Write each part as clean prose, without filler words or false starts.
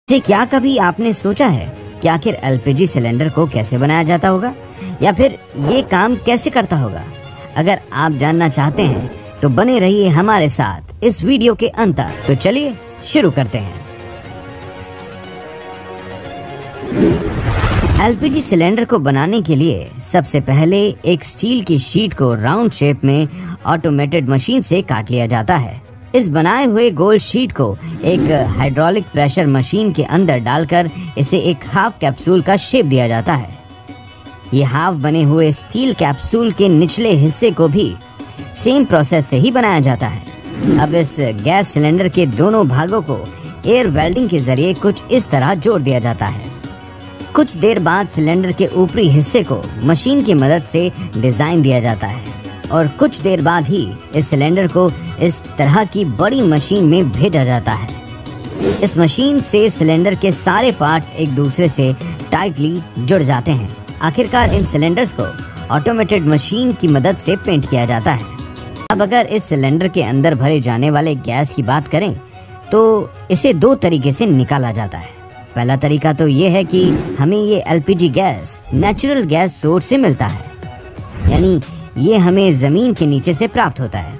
से क्या कभी आपने सोचा है कि आखिर एलपीजी सिलेंडर को कैसे बनाया जाता होगा या फिर ये काम कैसे करता होगा? अगर आप जानना चाहते हैं तो बने रहिए हमारे साथ इस वीडियो के अंत तक। तो चलिए शुरू करते हैं। एलपीजी सिलेंडर को बनाने के लिए सबसे पहले एक स्टील की शीट को राउंड शेप में ऑटोमेटेड मशीन से काट लिया जाता है। इस बनाए हुए गोल शीट को एक हाइड्रोलिक प्रेशर मशीन के अंदर डालकर इसे एक हाफ कैप्सूल का शेप दिया जाता है। ये हाफ बने हुए स्टील कैप्सूल के निचले हिस्से को भी सेम प्रोसेस से ही बनाया जाता है। अब इस गैस सिलेंडर के दोनों भागों को एयर वेल्डिंग के जरिए कुछ इस तरह जोड़ दिया जाता है। कुछ देर बाद सिलेंडर के ऊपरी हिस्से को मशीन की मदद से डिजाइन दिया जाता है और कुछ देर बाद ही इस सिलेंडर को इस तरह की बड़ी मशीन में भेजा जाता है। इस मशीन से सिलेंडर के सारे पार्ट्स एक दूसरे से टाइटली जुड़ जाते हैं। आखिरकार इन सिलेंडर्स को ऑटोमेटेड मशीन की मदद से पेंट किया जाता है। अब अगर इस सिलेंडर के अंदर भरे जाने वाले गैस की बात करें तो इसे दो तरीके से निकाला जाता है। पहला तरीका तो ये है कि हमें ये LPG gas natural gas source से मिलता है, यानी ये हमें जमीन के नीचे से प्राप्त होता है।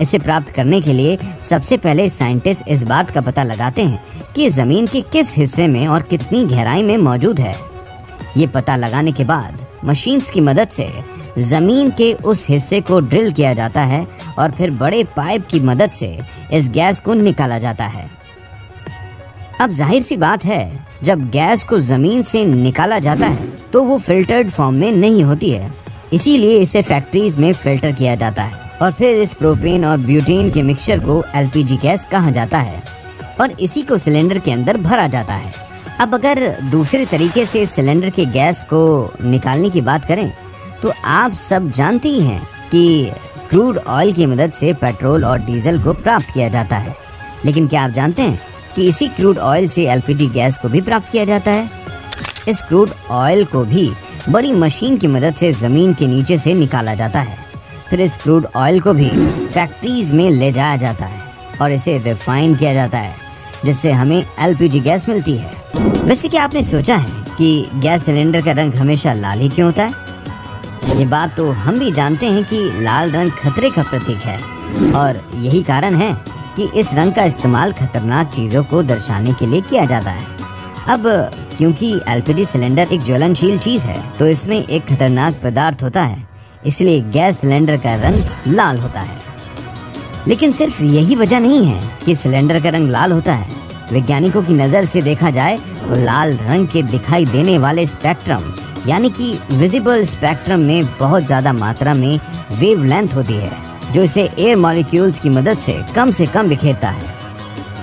इसे प्राप्त करने के लिए सबसे पहले साइंटिस्ट इस बात का पता लगाते हैं कि जमीन के किस हिस्से में और कितनी गहराई में मौजूद है। ये पता लगाने के बाद मशीन्स की मदद से जमीन के उस हिस्से को ड्रिल किया जाता है और फिर बड़े पाइप की मदद से इस गैस को निकाला जाता है। अब जाहिर सी बात है, जब गैस को जमीन से निकाला जाता है तो वो फिल्टर्ड फॉर्म में नहीं होती है, इसीलिए इसे फैक्ट्रीज में फिल्टर किया जाता है और फिर इस प्रोपेन और ब्यूटेन के मिक्सचर को एलपीजी गैस कहा जाता है और इसी को सिलेंडर के अंदर भरा जाता है। अब अगर दूसरे तरीके से सिलेंडर के गैस को निकालने की बात करें तो आप सब जानते ही हैं कि क्रूड ऑयल की मदद से पेट्रोल और डीजल को प्राप्त किया जाता है। लेकिन क्या आप जानते हैं कि इसी क्रूड ऑयल से एलपीजी गैस को भी प्राप्त किया जाता है? इस क्रूड ऑयल को भी बड़ी मशीन की मदद से जमीन के नीचे से निकाला जाता है। फिर इस क्रूड ऑयल को भी फैक्ट्रीज में ले जाया जाता है और इसे रिफाइन किया जाता है, जिससे हमें एलपीजी गैस मिलती है। वैसे क्या आपने सोचा है कि गैस सिलेंडर का रंग हमेशा लाल ही क्यों होता है? ये बात तो हम भी जानते हैं कि लाल रंग खतरे का प्रतीक है और यही कारण है कि इस रंग का इस्तेमाल खतरनाक चीजों को दर्शाने के लिए किया जाता है। अब क्योंकि एलपीजी सिलेंडर एक ज्वलनशील चीज है तो इसमें एक खतरनाक पदार्थ होता है, इसलिए गैस सिलेंडर का रंग लाल होता है। लेकिन सिर्फ यही वजह नहीं है कि सिलेंडर का रंग लाल होता है। वैज्ञानिकों की नजर से देखा जाए तो लाल रंग के दिखाई देने वाले स्पेक्ट्रम यानी कि विजिबल स्पेक्ट्रम में बहुत ज्यादा मात्रा में वेवलेंथ होती है, जो इसे एयर मॉलिक्यूल्स की मदद से कम बिखेरता है।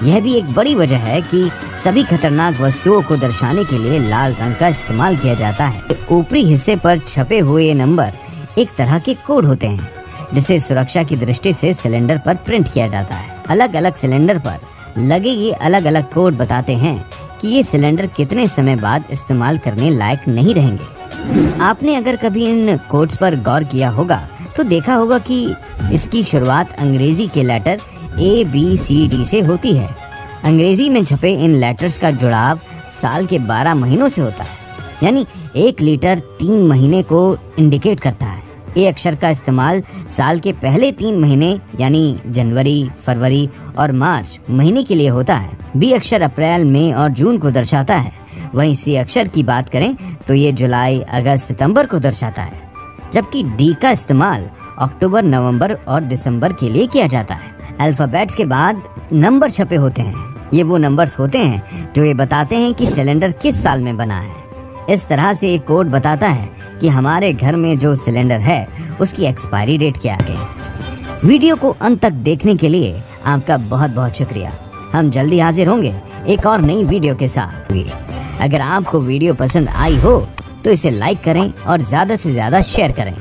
यह भी एक बड़ी वजह है कि सभी खतरनाक वस्तुओं को दर्शाने के लिए लाल रंग का इस्तेमाल किया जाता है। ऊपरी हिस्से पर छपे हुए ये नंबर एक तरह के कोड होते हैं, जिसे सुरक्षा की दृष्टि से सिलेंडर पर प्रिंट किया जाता है। अलग अलग सिलेंडर पर लगे ये अलग अलग कोड बताते हैं कि ये सिलेंडर कितने समय बाद इस्तेमाल करने लायक नहीं रहेंगे। आपने अगर कभी इन कोड्स पर गौर किया होगा तो देखा होगा कि इसकी शुरुआत अंग्रेजी के लेटर ABCD से होती है। अंग्रेजी में छपे इन लेटर्स का जुड़ाव साल के 12 महीनों से होता है, यानी 1 लीटर 3 महीने को इंडिकेट करता है। ए अक्षर का इस्तेमाल साल के पहले 3 महीने यानी जनवरी, फरवरी और मार्च महीने के लिए होता है। बी अक्षर अप्रैल, मई और जून को दर्शाता है। वहीं सी अक्षर की बात करें तो ये जुलाई, अगस्त, सितंबर को दर्शाता है, जबकि डी का इस्तेमाल अक्टूबर, नवंबर और दिसंबर के लिए किया जाता है। अल्फाबेट्स के बाद नंबर छपे होते हैं। ये वो नंबर्स होते हैं जो ये बताते हैं कि सिलेंडर किस साल में बना है। इस तरह से एक कोड बताता है कि हमारे घर में जो सिलेंडर है उसकी एक्सपायरी डेट क्या है। वीडियो को अंत तक देखने के लिए आपका बहुत बहुत शुक्रिया। हम जल्दी हाजिर होंगे एक और नई वीडियो के साथ। अगर आपको वीडियो पसंद आई हो तो इसे लाइक करें और ज्यादा से ज्यादा शेयर करें।